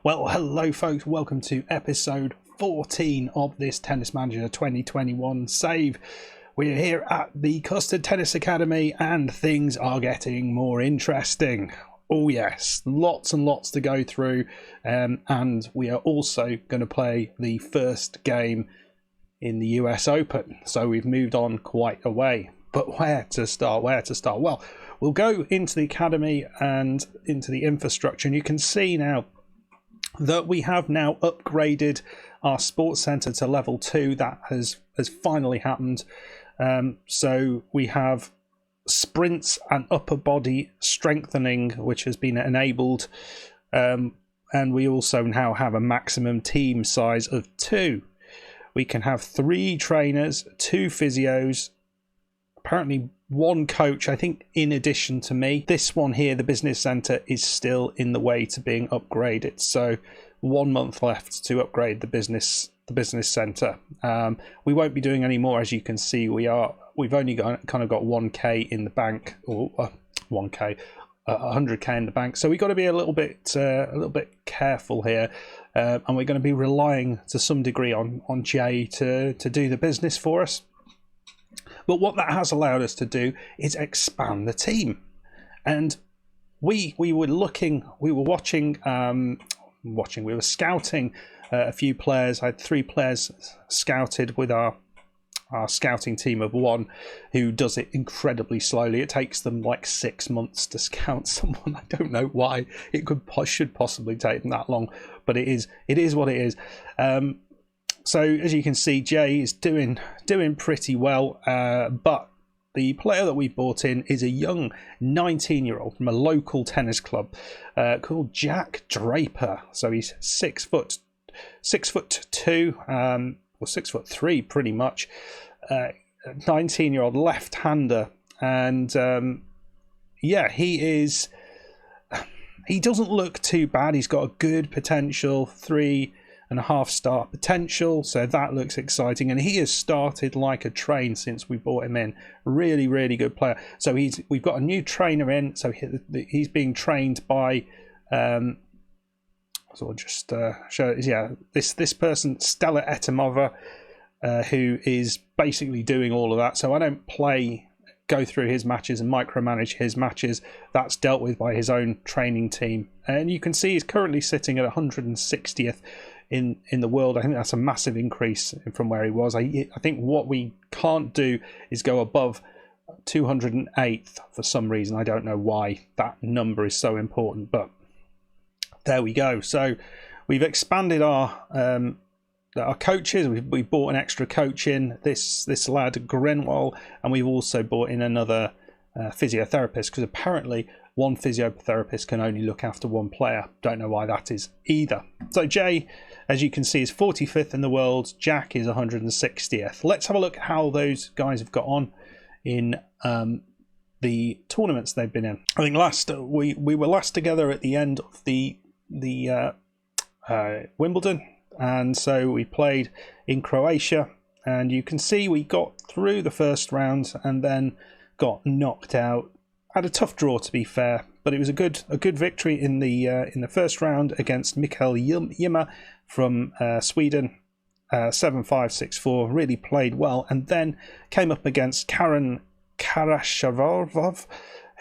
Well, hello folks, welcome to episode 14 of this Tennis Manager 2021 save. We're here at the Custard Tennis Academy and things are getting more interesting. Oh yes, lots and lots to go through, and we are also going to play the first game in the US Open. So we've moved on quite a way. But where to start? Well, we'll go into the academy and into the infrastructure, and you can see now that we have now upgraded our sports centre to level 2. That has finally happened. So we have sprints and upper body strengthening, which has been enabled. And we also now have a maximum team size of 2. We can have 3 trainers, 2 physios, apparently 1 coach, I think, in addition to me. This one here, the business centre, is still in the way to being upgraded. So 1 month left to upgrade the business centre. We won't be doing any more, as you can see. We've only got 1k in the bank, or 1k, 100k in the bank. So we've got to be a little bit careful here, and we're going to be relying to some degree on Jay to do the business for us. But what that has allowed us to do is expand the team. And we were scouting a few players. I had 3 players scouted with our scouting team of 1 who does it incredibly slowly. It takes them like 6 months to scout someone. I don't know why it should possibly take them that long, but it is what it is. So as you can see, Jay is doing pretty well, but the player that we brought in is a young 19-year-old from a local tennis club called Jack Draper. So he's 6'2", or 6'3", pretty much. 19-year-old left-hander, and he doesn't look too bad. He's got a good potential, 3.5-star potential, so that looks exciting, and he has started like a train since we brought him in. Really, really good player. So we've got a new trainer in, so he's being trained by so I'll just show this person, Stella Etimova, who is basically doing all of that. So I don't go through his matches and micromanage his matches. That's dealt with by his own training team, and you can see he's currently sitting at 160th in the world. I think that's a massive increase from where he was. I think what we can't do is go above 208th for some reason. I don't know why that number is so important, but there we go. So we've expanded our coaches. We've bought an extra coach in, this lad Grenwell, and we've also bought in another physiotherapist, because apparently 1 physiotherapist can only look after 1 player. Don't know why that is either. So Jay, as you can see, is 45th in the world. Jack is 160th. Let's have a look at how those guys have got on in the tournaments they've been in. I think we were last together at the end of the Wimbledon, and so we played in Croatia, and you can see we got through the first round and then got knocked out. Had a tough draw, to be fair, but it was a good victory in the first round against Mikael Ymer from Sweden, 7-5, 6-4. Really played well, and then came up against Karen Karashavarov,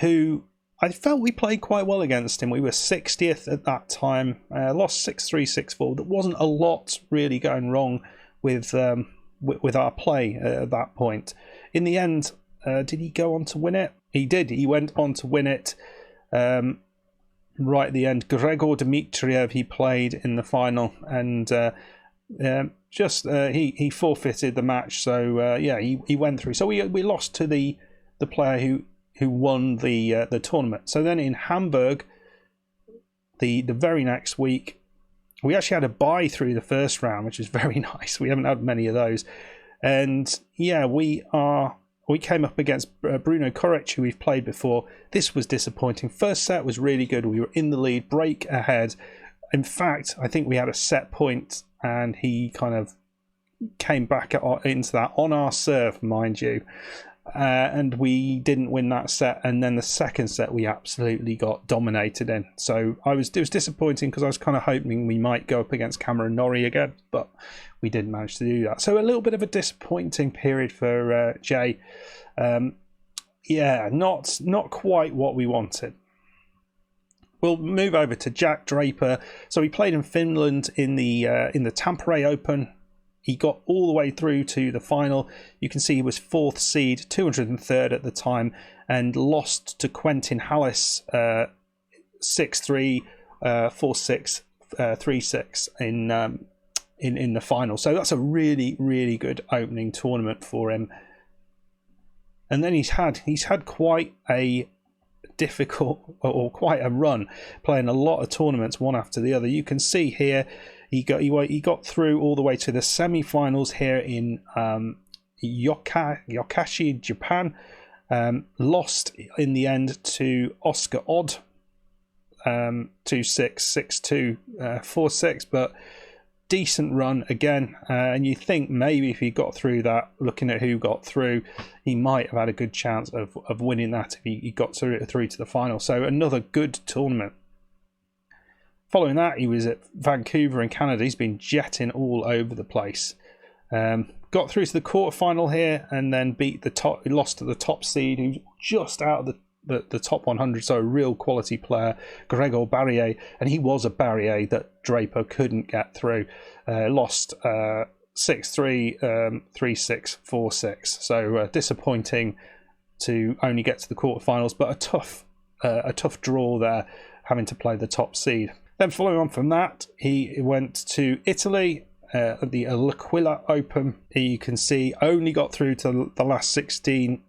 who I felt we played quite well against him. We were 60th at that time, lost 6-3, 6-4. There wasn't a lot really going wrong with our play at that point. In the end, did he go on to win it? He did. He went on to win it right at the end. Gregor Dmitriev, he played in the final, and he forfeited the match. So he went through. So we lost to the player who won the tournament. So then in Hamburg, the very next week, we actually had a bye through the first round, which is very nice. We haven't had many of those, and we came up against Bruno Koric, who we've played before. This was disappointing. First set was really good. We were in the lead, break ahead. In fact, I think we had a set point, and he kind of came back into that on our serve, mind you. and we didn't win that set. And then the second set we absolutely got dominated in. So it was disappointing because I was kind of hoping we might go up against Cameron Norrie again, but we didn't manage to do that. So a little bit of a disappointing period for Jay. Yeah, not quite what we wanted. We'll move over to Jack Draper. So he played in Finland in the Tampere Open. He got all the way through to the final. You can see he was 4th seed, 203rd at the time, and lost to Quentin Hallis 6-3, 4-6, 3-6 in the final. So that's a really, really good opening tournament for him. And then he's had quite a difficult, or quite a run, playing a lot of tournaments one after the other. You can see here he got through all the way to the semi-finals here in Yokashi, Japan. Lost in the end to Oscar Odd 2-6, 6-2, 4-6, but decent run again. And you think maybe if he got through that, looking at who got through, he might have had a good chance of winning that if he got through to the final. So another good tournament. Following that, he was at Vancouver in Canada. He's been jetting all over the place. Got through to the quarterfinal here, and then he lost to the top seed, who's just out of the top 100, so a real quality player, Gregor Barrier, and he was a barrier that Draper couldn't get through. Lost 6-3, 3-6, 4-6. So disappointing to only get to the quarterfinals, but a tough draw there, having to play the top seed. Then following on from that, he went to Italy at the L'Aquila Open. You can see only got through to the last 16.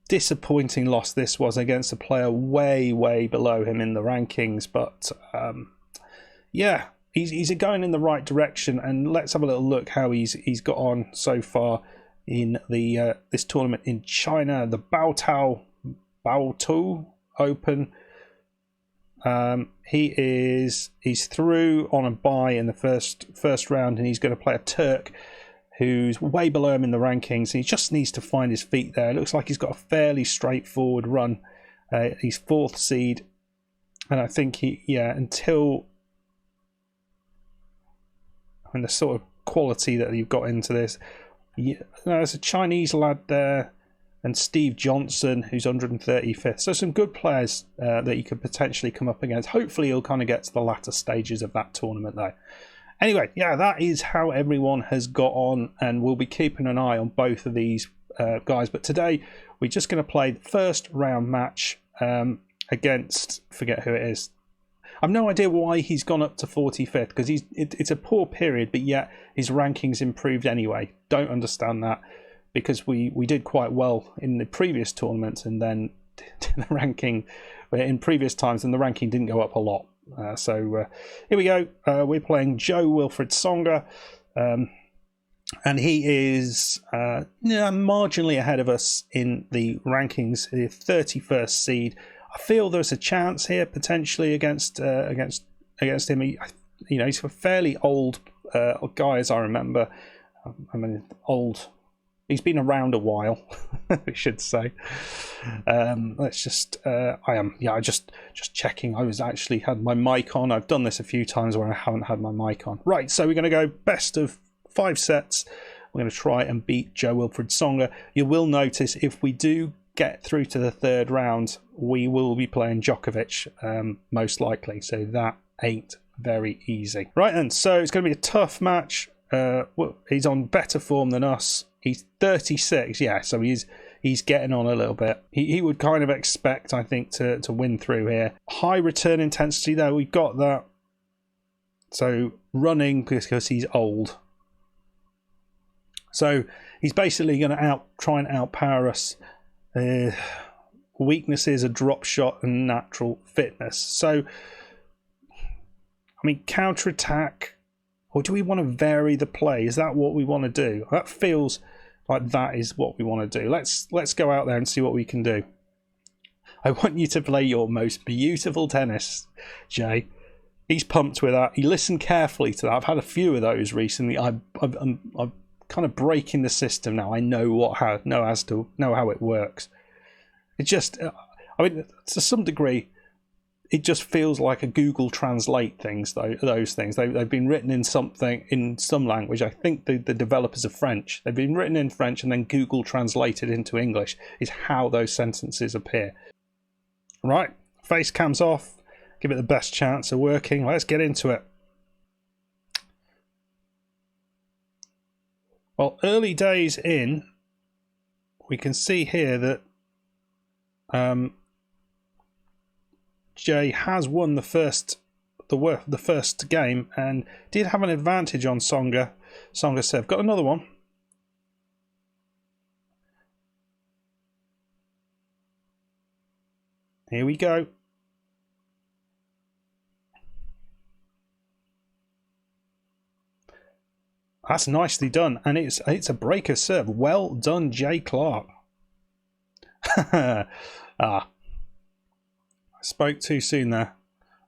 Disappointing loss this was against a player way below him in the rankings, but yeah, he's going in the right direction. And let's have a little look how he's got on so far in the this tournament in China, the Baotou Open. He's through on a bye in the first round, and he's going to play a Turk who's way below him in the rankings. He just needs to find his feet there. It looks like he's got a fairly straightforward run. He's 4th seed, and I think until the sort of quality that you've got into this, there's a Chinese lad there, and Steve Johnson, who's 135th. So some good players that you could potentially come up against. Hopefully he'll kind of get to the latter stages of that tournament though. Anyway, yeah, that is how everyone has got on, and we'll be keeping an eye on both of these guys. But today we're just going to play the first round match against, forget who it is. I've no idea why he's gone up to 45th, because it's a poor period, but yet his ranking's improved anyway. Don't understand that, because we did quite well in the previous tournaments, and then the ranking in previous times, and the ranking didn't go up a lot. So here we go. We're playing Joe Wilfried Tsonga, and he is marginally ahead of us in the rankings. The 31st seed. I feel there's a chance here potentially against him. He's a fairly old guy, as I remember. I mean, old. He's been around a while, we should say. Let's just. Just checking. I was actually had my mic on. I've done this a few times where I haven't had my mic on. Right, so we're going to go best of 5 sets. We're going to try and beat Joe Wilfried Tsonga. You will notice if we do get through to the 3rd round, we will be playing Djokovic, most likely. So that ain't very easy. Right, and so it's going to be a tough match. He's on better form than us. He's 36, yeah, so he's getting on a little bit. He would kind of expect, I think, to win through here. High return intensity, though, we've got that. So running, because he's old. So he's basically going to try and outpower us. Weaknesses are drop shot and natural fitness. So, I mean, counter-attack, or do we want to vary the play? Is that what we want to do? That feels like that is what we want to do. Let's go out there and see what we can do. I want you to play your most beautiful tennis, Jay. He's pumped with that. He listened carefully to that. I've had a few of those recently. I've kind of breaking the system now. I know how it works. It just, I mean, to some degree, it just feels like a Google Translate things. Those things they've been written in some language. I think the developers are French. They've been written in French and then Google translated into English. Is how those sentences appear. Right, face cam's off. Give it the best chance of working. Let's get into it. Well, early days in, we can see here that Jay has won the first game and did have an advantage on Tsonga. Tsonga serve. Got another one. Here we go. That's nicely done, and it's a breaker serve. Well done, Jay Clark. I spoke too soon there.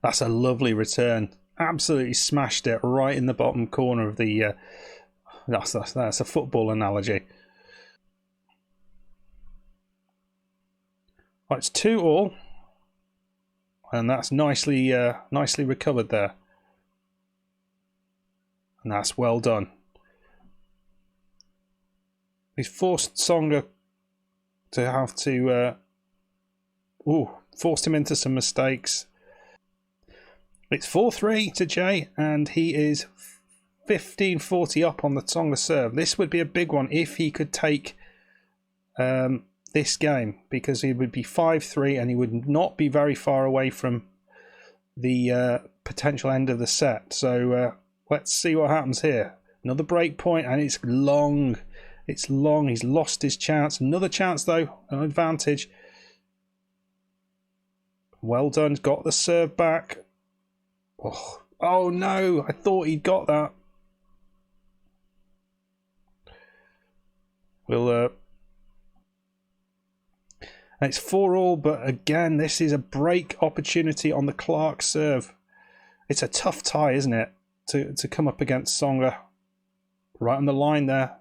That's a lovely return. Absolutely smashed it right in the bottom corner of the. That's a football analogy. Right, it's 2-2, and that's nicely recovered there, and that's well done. He's forced Tsonga to have to. Forced him into some mistakes. It's 4-3 to Jay, and he is 15-40 up on the Tsonga serve. This would be a big one if he could take this game, because he would be 5-3 and he would not be very far away from the potential end of the set. So let's see what happens here. Another break point, and it's long. It's long. He's lost his chance. Another chance, though. An advantage. Well done. Got the serve back. Oh no. I thought he'd got that. And it's 4-4, but again, this is a break opportunity on the Clark serve. It's a tough tie, isn't it? To come up against Tsonga. Right on the line there.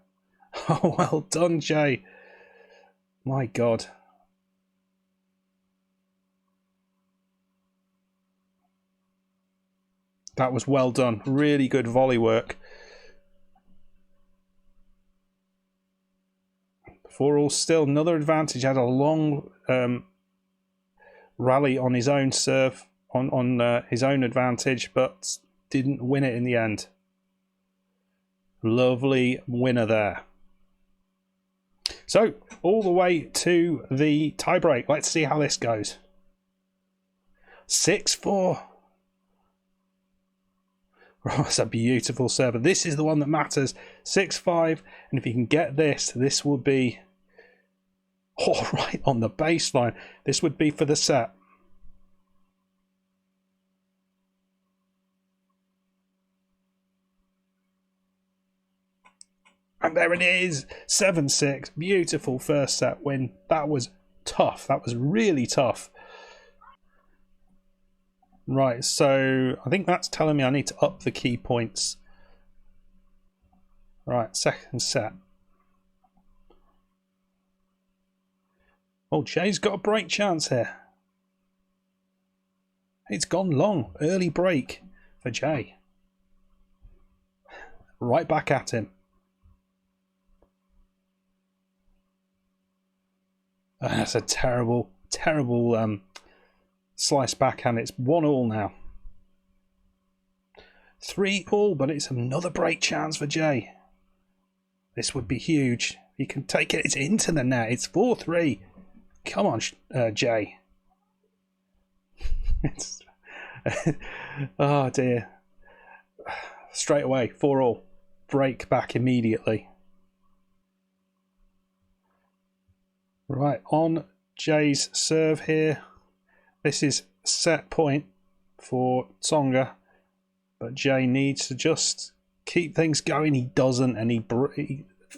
Oh, well done, Jay. My God. That was well done. Really good volley work. 4-4 still. Another advantage. Had a long rally on his own serve, on his own advantage, but didn't win it in the end. Lovely winner there. So, all the way to the tiebreak. Let's see how this goes. 6-4. Oh, that's a beautiful serve. This is the one that matters. 6-5. And if you can get this, this will be right on the baseline. This would be for the set. And there it is, 7-6. Beautiful first set win. That was tough. That was really tough. Right, so I think that's telling me I need to up the key points. Right, second set. Oh, Jay's got a break chance here. It's gone long. Early break for Jay. Right back at him. That's a terrible slice backhand. It's 1-1 now. 3-3, but it's another break chance for Jay. This would be huge. He can take it. It's into the net. It's 4-3. Come on, Jay. Oh dear. Straight away, 4-4. Break back immediately. Right, on Jay's serve here. This is set point for Tsonga, but Jay needs to just keep things going. He doesn't, and I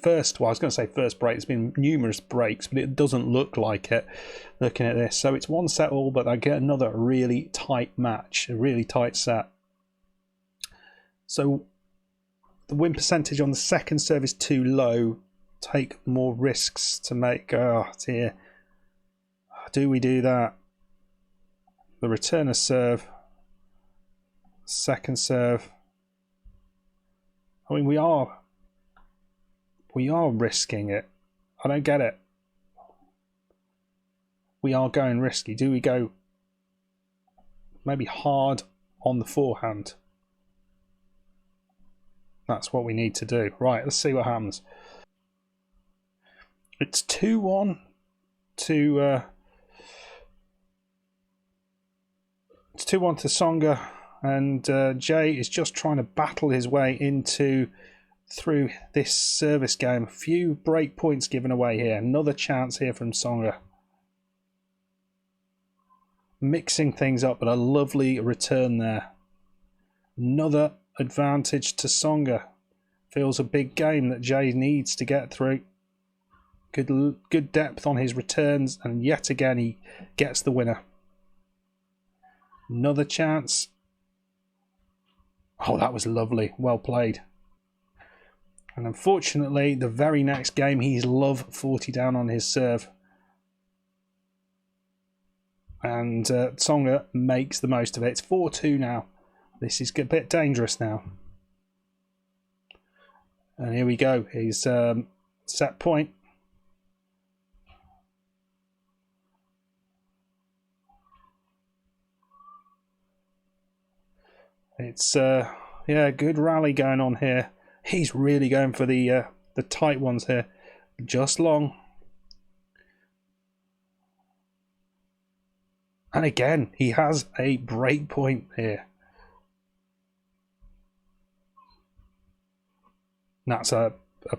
was going to say first break. There's been numerous breaks, but it doesn't look like it looking at this. So it's 1-1, but I get another really tight match, a really tight set. So the win percentage on the second serve is too low. Take more risks to make. Oh dear. Do we do that? The return of serve. Second serve. I mean, we are risking it. I don't get it. We are going risky. Do we go maybe hard on the forehand? That's what we need to do. Right, let's see what happens. It's 2-1 to it's 2-1 to Tsonga, and Jay is just trying to battle his way through this service game. A few break points given away here. Another chance here from Tsonga. Mixing things up, but a lovely return there. Another advantage to Tsonga. Feels a big game that Jay needs to get through. Good depth on his returns, and yet again he gets the winner. Another chance. Oh, that was lovely. Well played. And unfortunately, the very next game, he's love 40 down on his serve. And Tsonga makes the most of it. It's 4-2 now. This is a bit dangerous now. And here we go. He's set point. It's yeah, good rally going on here. He's really going for the tight ones here. Just long. And again, he has a break point here. That's a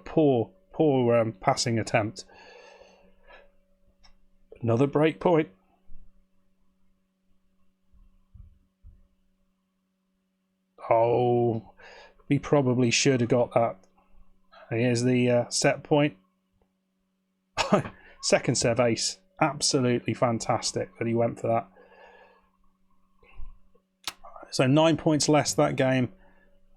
poor passing attempt. Another break point. Oh, we probably should have got that. Here's the set point. Second serve ace. Absolutely fantastic that he went for that. So 9 points less that game.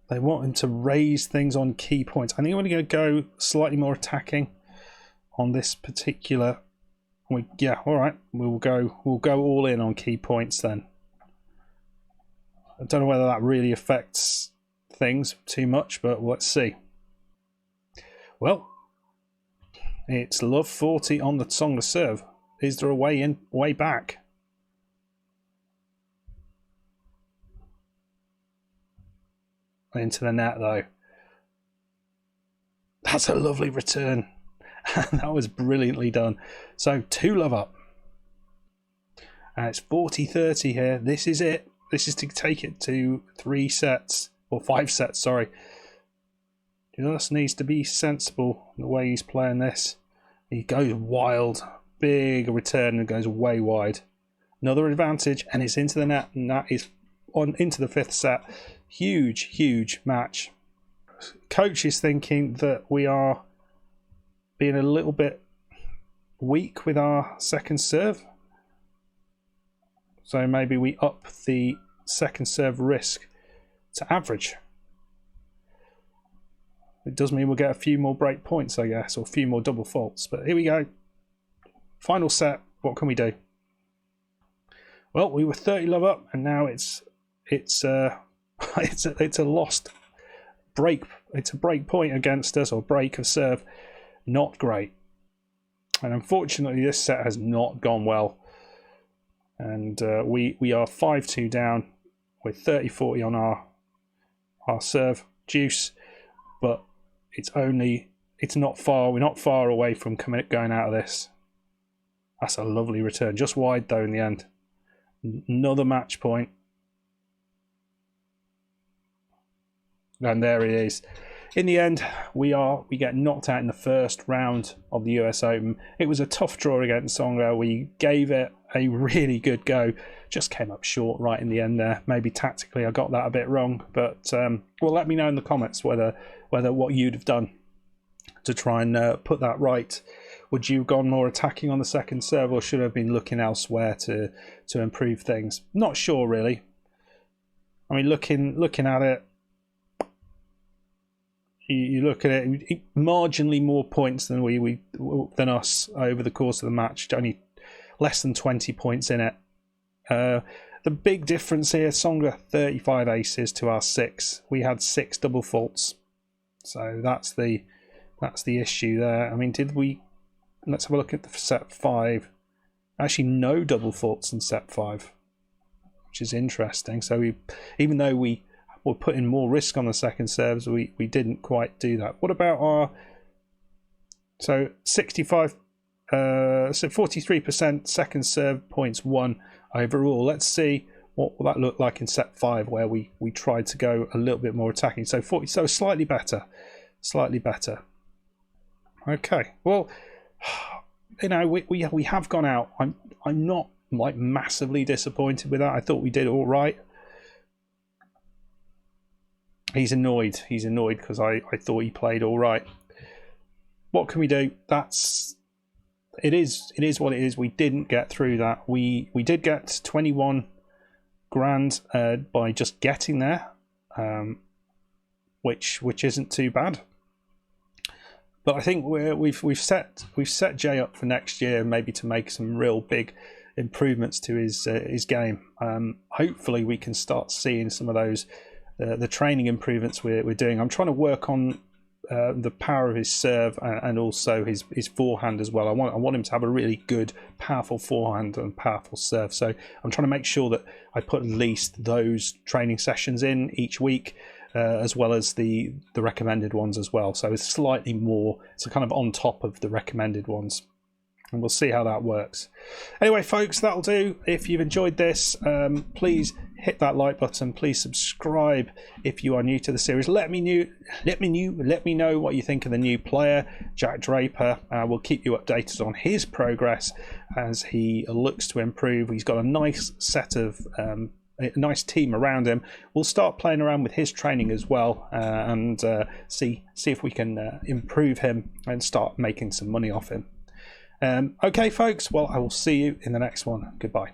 They want him to raise things on key points. I think I'm going to go slightly more attacking on this particular. Yeah, all right. We'll go all in on key points then. I don't know whether that really affects things too much, but let's see. Well, it's love 40 on the Tsonga serve. Is there a way in, way back? Into the net though. That's a lovely return. That was brilliantly done. So 2 love up. And it's 40-30 here. This is it. This is to take it to 3 sets. Or 5 sets, sorry. He just needs to be sensible in the way he's playing this. He goes wild. Big return and goes way wide. Another advantage, and it's into the net, and that is on into the 5th set. Huge match. Coach is thinking that we are being a little bit weak with our second serve. So maybe we up the second serve risk to average. It does mean we'll get a few more break points, I guess, or a few more double faults. But here we go. Final set. What can we do? Well, we were 30 love up, and now it's a lost break. It's a break point against us, or break of serve. Not great. And unfortunately, this set has not gone well. And we are 5-2 down with 30-40 on our serve juice, but it's not far. We're not far away from going out of this. That's a lovely return, just wide though in the end. Another match point, and there it is. In the end, we get knocked out in the first round of the US Open. It was a tough draw against Tsonga. We gave it a really good go. Just came up short right in the end there. Maybe tactically I got that a bit wrong, but well, let me know in the comments whether what you'd have done to try and put that right. Would you have gone more attacking on the second serve, or should I have been looking elsewhere to improve things? Not sure really. I mean, looking at it, you look at it, marginally more points than than us over the course of the match. Only less than 20 points in it. The big difference here: Songa 35 aces to our 6. We had 6 double faults, so that's the issue there. I mean, did we? Let's have a look at the set 5. Actually, no double faults in set 5, which is interesting. So even though we were putting more risk on the second serves, we didn't quite do that. What about our 65? So 43% second serve points won overall. Let's see what will that look like in set 5, where we tried to go a little bit more attacking. So slightly better. Okay, well, we have gone out. I'm not like massively disappointed with that. I thought we did all right. He's annoyed because I thought he played all right. What can we do? It is what it is. We didn't get through that. We did get 21 grand by just getting there, which isn't too bad. But I think we've set Jay up for next year, maybe to make some real big improvements to his game. Hopefully, we can start seeing some of those the training improvements we're doing. I'm trying to work on the power of his serve and also his forehand as well. I want him to have a really good, powerful forehand and powerful serve. So I'm trying to make sure that I put at least those training sessions in each week, as well as the recommended ones as well. So it's slightly more, it's kind of on top of the recommended ones. And we'll see how that works. Anyway, folks, that'll do. If you've enjoyed this, please hit that like button. Please subscribe if you are new to the series. Let me know what you think of the new player, Jack Draper. We'll keep you updated on his progress as he looks to improve. He's got a nice set of a nice team around him. We'll start playing around with his training as well, and see if we can improve him and start making some money off him. Okay, folks, well, I will see you in the next one. Goodbye.